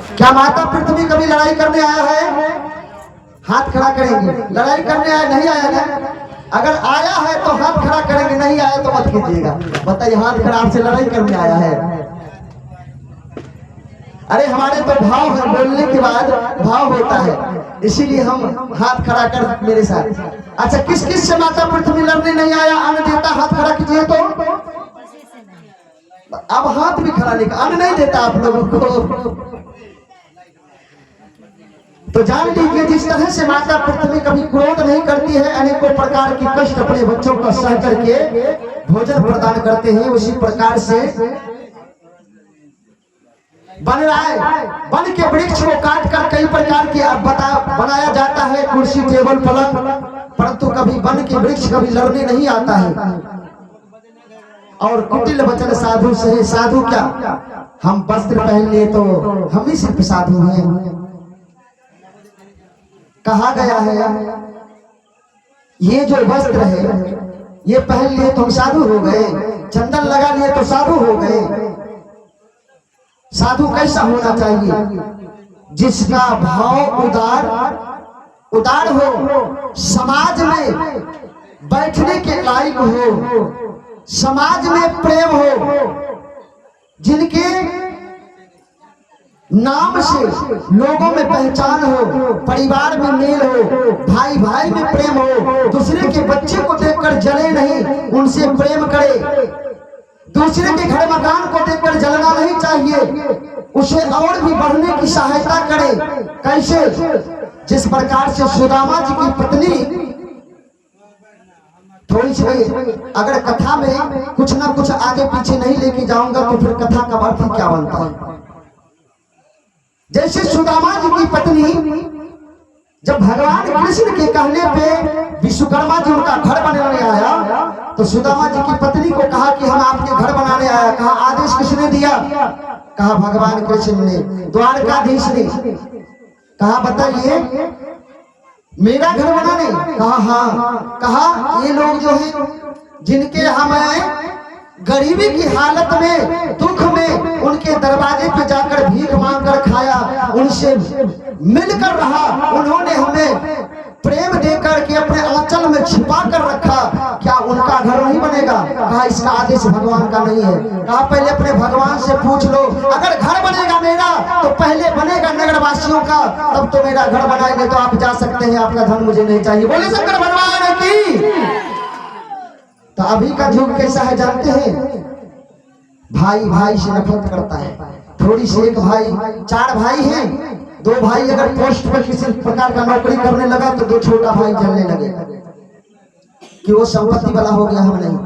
क्या माता पृथ्वी कभी लड़ाई करने आया है? हाथ खड़ा करेंगे। लड़ाई करने आया नहीं आया ना? अगर आया है तो हाथ खड़ा करेंगे, नहीं आया तो मत कीजिएगा। बताइए, हाथ खड़ा आपसे लड़ाई करने आया है? अरे हमारे तो भाव है, बोलने के बाद भाव होता है, इसीलिए हम हाथ खड़ा कर मेरे साथ। अच्छा, किस किस से माता पृथ्वी लड़ने नहीं आया? अन्न देता, हाथ खड़ा कीजिए। तो अब हाथ भी खड़ा नहीं, अन्न नहीं देता आप लोगों को। तो जान लीजिए, जिस तरह से माता पृथ्वी कभी क्रोध नहीं करती है, अनेकों प्रकार की कष्ट अपने बच्चों को सह करके भोजन प्रदान करते हैं, उसी प्रकार से बन रहा है। वन के वृक्ष को काट कर कई प्रकार के बनाया जाता है, कुर्सी, टेबल, पलंग, परंतु कभी वन के वृक्ष कभी लड़ने नहीं आता है। और कुटिल वचन साधु से, साधु क्या, हम वस्त्र पहन लिए तो हम ही सिर्फ साधु हैं। कहा गया है ये जो वस्त्र है ये पहन लिए तो हम साधु हो गए, चंदन लगा लिए तो साधु हो गए। साधु कैसा होना चाहिए? जिसका भाव उदार हो, समाज में बैठने के लायक हो, समाज में प्रेम हो, जिनके नाम से लोगों में पहचान हो, परिवार में मेल हो, भाई भाई में प्रेम हो, दूसरे के बच्चे को देखकर जले नहीं, उनसे प्रेम करे। दूसरे के घर मकान को देखकर जलना नहीं चाहिए, उसे और भी बढ़ने की सहायता करे। कैसे? जिस प्रकार से सुदामा जी की पत्नी, थोड़ी सी अगर कथा में कुछ ना कुछ आगे पीछे नहीं लेके जाऊंगा तो फिर कथा का अर्थ क्या बनता है। जैसे सुदामा जी की पत्नी जब भगवान कृष्ण के कहने पे विश्वकर्मा जी उनका घर बनाने आया, तो सुदामा जी की पत्नी को कहा कि हम आपके घर बनाने आया। कहा आदेश किसने दिया? कहा भगवान कृष्ण ने, द्वारकाधीश ने। कहा बताइए, मेरा घर बनाने? कहा हाँ। कहा ये लोग जो है जिनके हमें गरीबी की हालत में, दुख में, उनके दरवाजे पे जाकर भीख मांग कर खाया, उनसे मिलकर रहा, उन्होंने हमें प्रेम देकर के अपने आंचल में छिपा कर रखा, क्या उनका घर नहीं बनेगा? कहा इसका आदेश भगवान का नहीं है। कहा पहले अपने भगवान से पूछ लो, अगर घर बनेगा मेरा तो पहले बनेगा नगर वासियों का, तब तो मेरा घर बनाएंगे तो आप जा सकते हैं, आपका धन मुझे नहीं चाहिए। बोले शंकर भगवान की। तो अभी का युग कैसा है जानते हैं? भाई भाई से नफरत करता है। थोड़ी सी एक भाई, 4 भाई हैं, 2 भाई अगर पोस्ट पर किसी प्रकार का नौकरी करने लगा तो 2 छोटा भाई जलने लगे कि वो संपत्ति वाला हो गया, हम नहीं।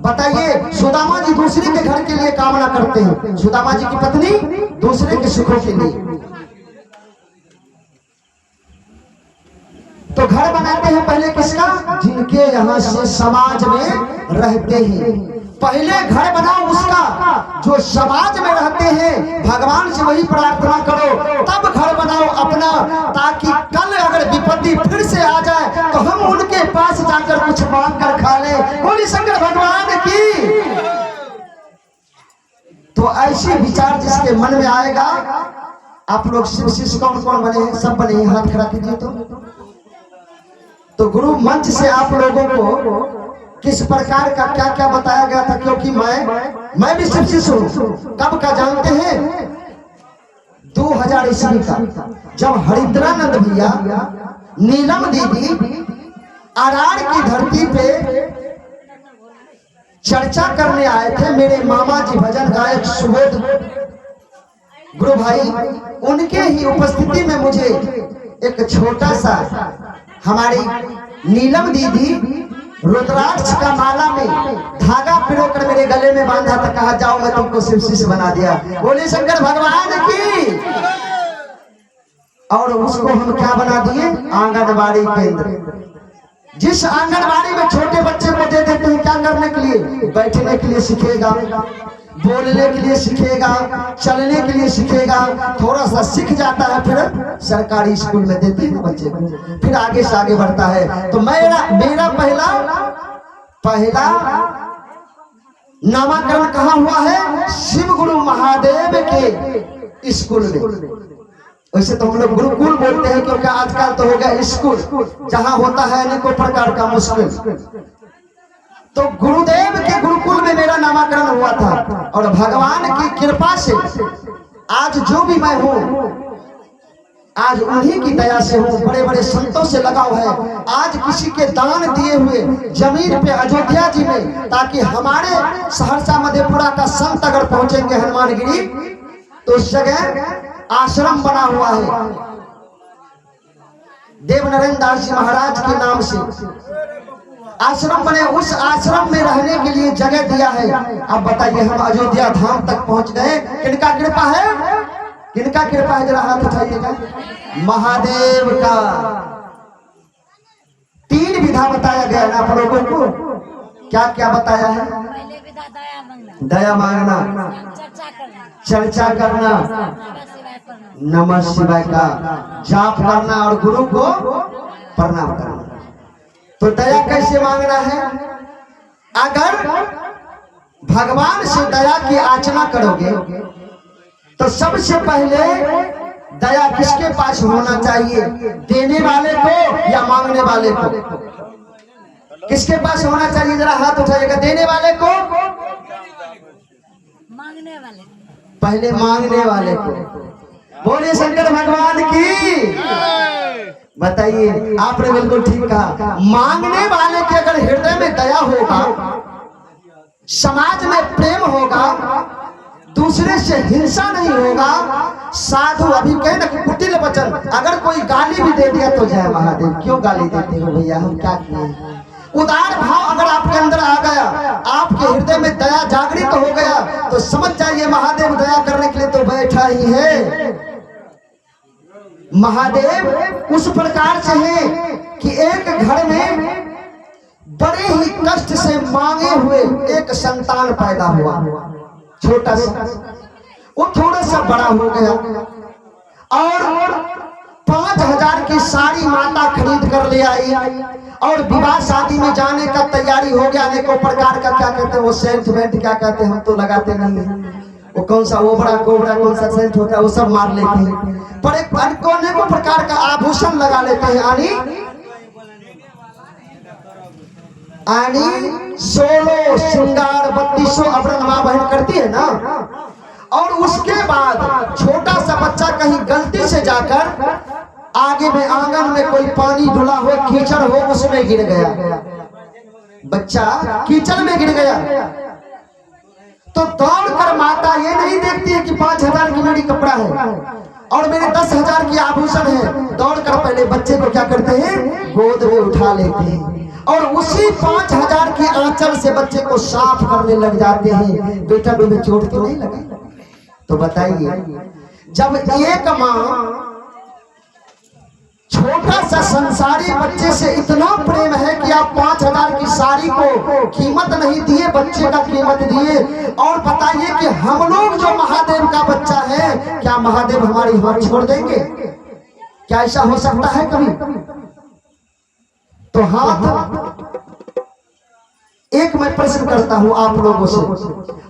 बताइए, सुदामा जी दूसरे के घर के लिए कामना करते हैं, सुदामा जी की पत्नी दूसरे के सुखों के लिए। तो घर बनाते हैं पहले किसका? जिनके यहाँ से समाज में रहते हैं। पहले घर बनाओ उसका जो समाज में रहते हैं, भगवान से वही प्रार्थना करो, तब घर बनाओ अपना, ताकि कल अगर विपत्ति फिर से आ जाए तो हम उनके पास जाकर कुछ मांग कर खा ले। बोली शंकर भगवान की। तो ऐसे विचार जिसके मन में आएगा, आप लोग शिष्य कौन कौन बने हैं? सब बने हैं, हाथ खड़ा कीजिए। तो गुरु मंच से आप लोगों को किस प्रकार का क्या क्या बताया गया था, क्योंकि मैं भी शिष्य हूँ। कब का जानते हैं? 2000 ईस्वी का, जब हरिद्रानंद भैया, नीलम दीदी अराड़ की धरती पे चर्चा करने आए थे। मेरे मामा जी भजन गायक सुबोध गुरु भाई, उनके ही उपस्थिति में मुझे एक छोटा सा हमारी नीलम दीदी रुद्राक्ष का माला में धागा पिरोकर मेरे गले में बांधा था। कहा जाओ मैं तुमको शिष्य बना दिया। बोले शंकर भगवान की। और उसको हम क्या बना दिए? आंगनबाड़ी केंद्र। जिस आंगनबाड़ी में छोटे बच्चे को दे देते हैं क्या करने के लिए? बैठने के लिए सीखेगा, बोलने के लिए सीखेगा, चलने के लिए सीखेगा, थोड़ा सा सीख जाता है, फिर सरकारी स्कूल में देते हैं बच्चे को, फिर आगे से आगे बढ़ता है। तो मेरा पहला नामाकरण कहाँ हुआ है? शिव गुरु महादेव के स्कूल में। वैसे तो हम लोग गुरुकुल बोलते हैं क्योंकि आजकल तो हो गया स्कूल जहां होता है अनेकों प्रकार का मुश्किल। तो गुरुदेव के गुरुकुल में मेरा नामाकरण हुआ था और भगवान की कृपा से आज जो भी मैं हूँ आज उन्हीं की दया से हूँ। बड़े बड़े संतों से लगाव है। आज किसी के दान दिए हुए जमीन पे अयोध्या जी में, ताकि हमारे सहरसा मधेपुरा का संत अगर पहुंचेंगे हनुमानगिरी तो उस जगह आश्रम बना हुआ है देव नरेंद्र दास जी महाराज के नाम से आश्रम बने। उस आश्रम में रहने के लिए जगह दिया है। अब बताइए हम अयोध्या धाम तक पहुंच गए, किनका कृपा है? किनका कृपा है? जरा हाथ उठाइएगा। महादेव का। 3 विधा बताया गया है आप लोगों को। क्या क्या बताया है? पहले विधा दया मांगना, चर्चा करना, नमः शिवाय का जाप करना और गुरु को प्रणाम करना। तो दया कैसे मांगना है? अगर भगवान से दया की याचना करोगे तो सबसे पहले दया किसके पास होना चाहिए? देने वाले को या मांगने वाले को? किसके पास होना चाहिए? जरा हाथ उठाइएगा। देने वाले को? मांगने वाले। पहले मांगने वाले को। बोले शंकर भगवान की। बताइए, आपने बिल्कुल ठीक कहा। मांगने वाले के अगर हृदय में दया होगा, समाज में प्रेम होगा, दूसरे से हिंसा नहीं होगा, साधु अभी कहे ना कुटिल वचन, अगर कोई गाली भी दे दिया तो जय महादेव। क्यों गाली देते हो भैया, हम क्या किए? उदार भाव अगर आपके अंदर आ गया, आपके हृदय में दया जागृत हो गया, तो समझ जाइए महादेव दया करने के लिए तो बैठा ही है। महादेव उस प्रकार से है कि एक घर में बड़े ही कष्ट से मांगे हुए एक संतान पैदा हुआ, छोटा सा। वो थोड़ा सा बड़ा हो गया और 5000 की साड़ी माता खरीद कर ले आई और विवाह शादी में जाने का तैयारी हो गया। अनेकों प्रकार का क्या कहते हैं वो सेंट वेंट क्या कहते हैं, हम तो लगाते नहीं है। वो कौन सा ओबरा कोबरा कौन सा सेंट होता है वो सब मार लेते हैं। पर एक अनेकों प्रकार का आभूषण लगा लेते हैं। आनी 16 श्रृंगार 3200 अवरण माँ बहन करती है ना। और उसके बाद छोटा सा बच्चा कहीं गलती से जाकर आगे में आंगन में कोई पानी डुला हो, कीचड़ हो, उसमें गिर गया। बच्चा कीचड़ में गिर गया तो दौड़कर माता ये नहीं देखती है कि 5000 की मेरी कपड़ा है और मेरे 10,000 की आभूषण है। दौड़कर पहले बच्चे को क्या करते हैं? गोद में उठा लेते हैं और उसी 5000 की आंचल से बच्चे को साफ करने लग जाते हैं। बेटा तुम्हें चोट तो नहीं लगी? तो बताइए, जब एक माँ छोटा सा संसारी बच्चे से इतना प्रेम है कि आप 5000 की साड़ी को कीमत नहीं दिए, बच्चे का कीमत दिए। और बताइए कि हम लोग जो महादेव का बच्चा है, क्या महादेव हमारी हाथ छोड़ देंगे? क्या ऐसा हो सकता है कभी? तो हाथ, एक मैं प्रश्न करता हूं आप लोगों से,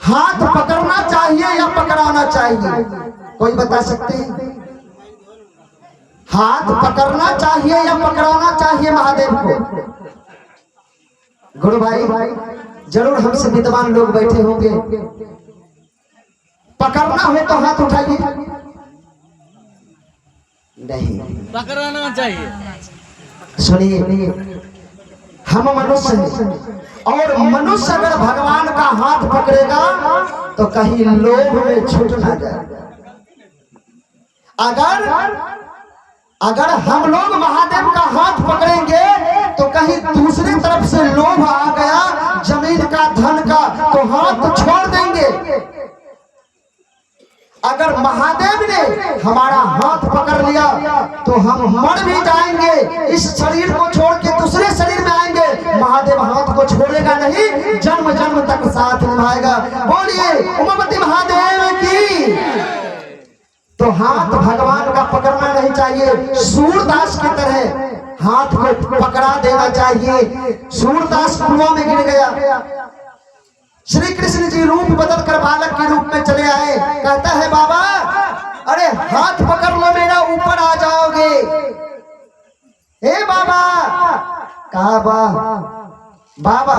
हाथ पकड़ना चाहिए या पकड़ाना चाहिए? कोई बता सकते हैं? हाथ पकड़ना चाहिए या पकड़ाना चाहिए महादेव को? गुरु भाई जरूर हमसे विद्वान लोग बैठे होंगे। पकड़ना हो तो हाथ उठाइए। नहीं, पकड़ाना चाहिए। सुनिए, हम मनुष्य हैं और मनुष्य अगर भगवान का हाथ पकड़ेगा तो कहीं लोभ में छूट ना जाए। अगर हम लोग महादेव का हाथ पकड़ेंगे तो कहीं दूसरी तरफ से लोभ आ गया जमीन का, धन का, तो हाथ छोड़ देंगे। अगर महादेव ने हमारा हाथ पकड़ लिया तो हम मर भी जाएंगे, इस शरीर को छोड़ के दूसरे शरीर में आएंगे, महादेव हाथ को छोड़ेगा नहीं, जन्म जन्म तक साथ निभाएगा। बोलिए उमापति महादेव की। तो हाथ भगवान का पकड़ना नहीं चाहिए, सूरदास की तरह हाथ को पकड़ा देना चाहिए। सूरदास कुआं में गिर गया, श्री कृष्ण जी रूप बदल कर बालक के रूप में चले आए। कहता है बाबा अरे हाथ पकड़ लो मेरा, ऊपर आ जाओगे। हे बाबा, कहा बाबा,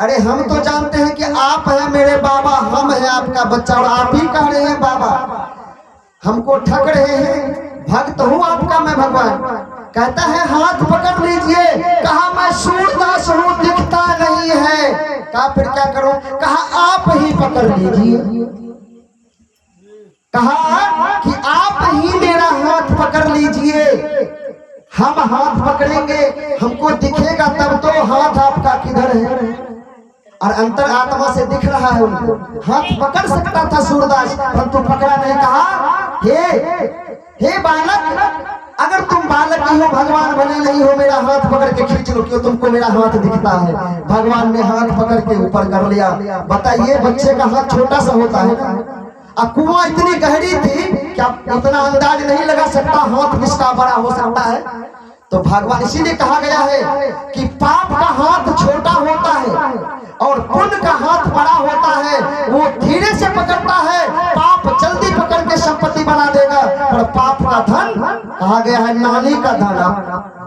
अरे हम तो जानते हैं कि आप हैं मेरे बाबा, हम हैं आपका बच्चा, और आप ही कह रहे हैं बाबा, हमको ठग रहे हैं, भक्त हूँ आपका मैं भगवान। कहता है हाथ पकड़ लीजिए। कहा मैं सूरदास हूँ, दिखता नहीं है। कहा फिर क्या करूं? कहा आप ही पकड़ लीजिए। कहा कि आप ही मेरा हाथ पकड़ लीजिए, हम हाथ पकड़ेंगे, हमको दिखेगा तब तो हाथ आपका किधर है। और अंतर आत्मा से दिख रहा है उनको। हाथ पकड़ सकता था सूरदास, परंतु पकड़ा नहीं। कहा हे बालक, अगर तुम बालक ही हो, भगवान बने नहीं हो, मेरा हाथ पकड़ के खींच लो, क्यों तुमको मेरा हाथ दिखता है। भगवान ने हाथ पकड़ के ऊपर कर लिया। बताइए, बच्चे का हाथ छोटा सा होता है ना, अब कुआं इतनी गहरी थी कि आप उतना अंदाज नहीं लगा सकता हाथ किसका बड़ा हो सकता है। तो भगवान, इसीलिए कहा गया है कि पाप का हाथ छोटा होता है और पुण्य का हाथ बड़ा होता है। वो धीरे से पकड़ता है, पाप जल्दी पकड़ के संपत्ति बना देगा। और पाप का धन, कहा गया है नानी का धन,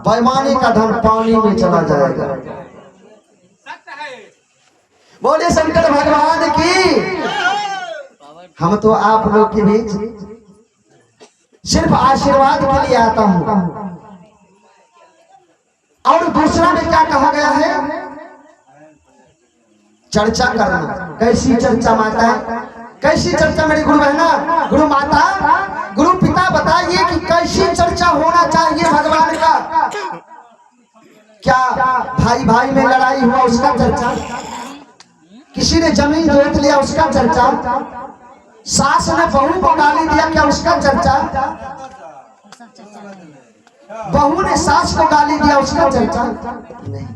बेईमानी का धन पानी में चला जाएगा। बोले शंकर भगवान की। हम तो आप लोग के बीच सिर्फ आशीर्वाद के लिए आता हूं। और दूसरा में क्या कहा गया है? चर्चा करना। कैसी चर्चा माता? कैसी चर्चा मेरी गुरु बहना, गुरु माता, गुरु पिता, बताइए कि कैसी चर्चा होना चाहिए भगवान का? क्या भाई भाई में लड़ाई हुआ उसका चर्चा? किसी ने जमीन जोत लिया उसका चर्चा? सास ने बहू को गाली दिया क्या उसका चर्चा? बहू ने सास को गाली दिया उसका चर्चा? नहीं।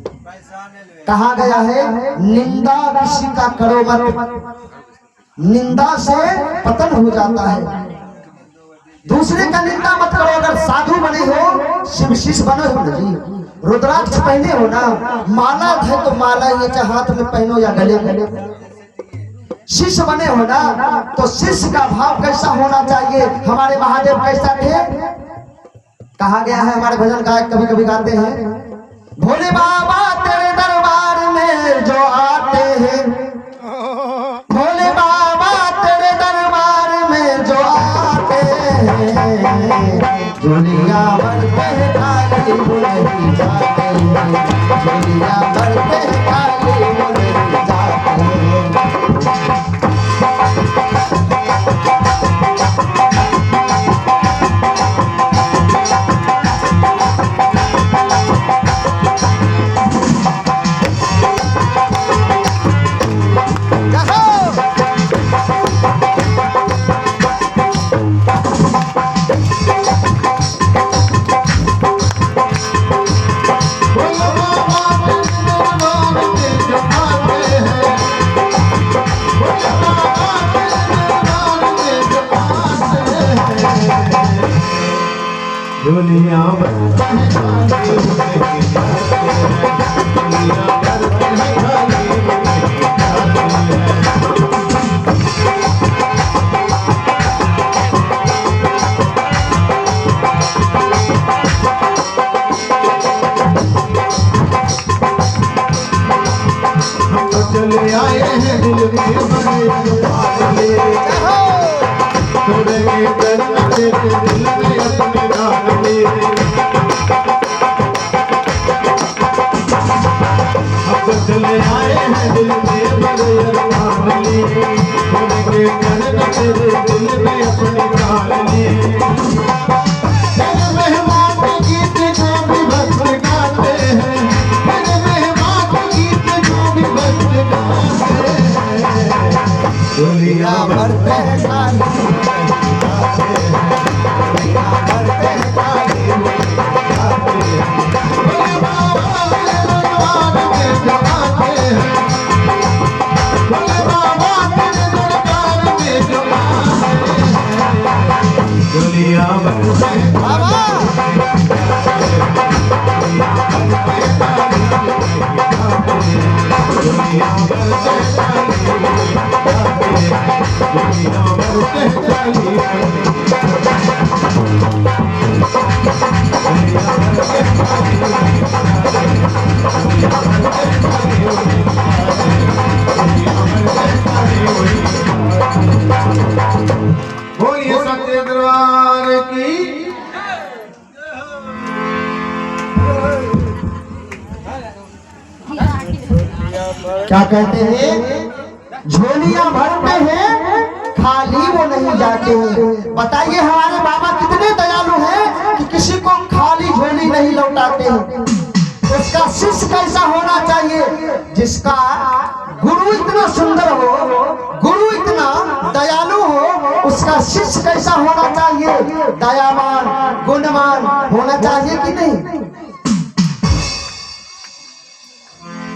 कहा गया है निंदा किसी का करो मत, निंदा से पतन हो जाता है। दूसरे का निंदा मत करो। अगर साधु बने हो, शिव शिष्य बने हो ना जी, रुद्राक्ष पहने हो ना, माला है तो माला ये हाथ में पहनो या गले में, शिष्य बने हो ना, तो शिष्य का भाव कैसा होना चाहिए? हमारे महादेव कैसा थे? कहा गया है, हमारे भजन गायक कभी कभी गाते हैं, भोले बाबा तेरे दरबार में जो आते हैं, भोले बाबा तेरे दरबार में जो आते हैं, दुनिया भरते हैं काली बुलही जाते हैं, दुनिया भरते हैं काली बुलही जाते हैं। दुनिया चले आए हैं दिल में बड़े थोड़े दिल में अपने नाम मेरे, अब चले आए हैं दिल में बड़े अरमान लिए, थोड़े तेरे दिल में अपने नाम लिए। तेरे मेहमान के गीत जो भी भक्त गाते हैं, तेरे मेहमान के गीत जो भी भक्त गाते हैं, दुनिया भर में काली जाते हैं, दुनिया भर में काली जाते हैं। बोले बाबा मेरे दरबार में जो आते हैं, बोले बाबा मेरे दरबार में जो आते हैं, दुनिया भर में बाबा दुनिया भर में काली सच्चे दरबार की। क्या कहते हैं, झोलियां भरते हैं खाली वो नहीं जाते हैं। बताइए हमारे बाबा कितने दयालु हैं कि किसी को खाली झोली नहीं लौटाते हैं। उसका शिष्य कैसा होना चाहिए, जिसका गुरु इतना सुंदर हो, गुरु इतना दयालु हो, उसका शिष्य कैसा होना चाहिए, दयावान गुणवान होना चाहिए कि नहीं।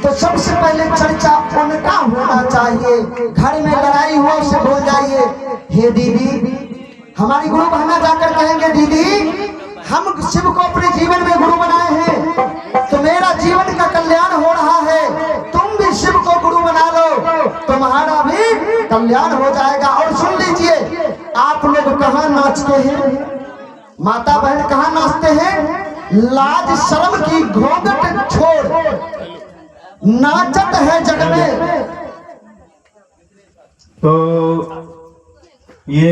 तो सबसे पहले चर्चा उनका होना चाहिए। घर में लड़ाई हुआ उसे बोल जाइए, हे दीदी, हमारी गुरु बहना जाकर कहेंगे, दीदी हम शिव को अपने जीवन में गुरु बनाए हैं, तो मेरा जीवन का कल्याण हो रहा है, तुम भी शिव को गुरु बना लो, तुम्हारा भी कल्याण हो जाएगा। और सुन लीजिए, आप लोग कहाँ नाचते हैं, माता बहन कहाँ नाचते हैं, लाज शर्म की घोंघट छोड़ नाचत है जग में। तो ये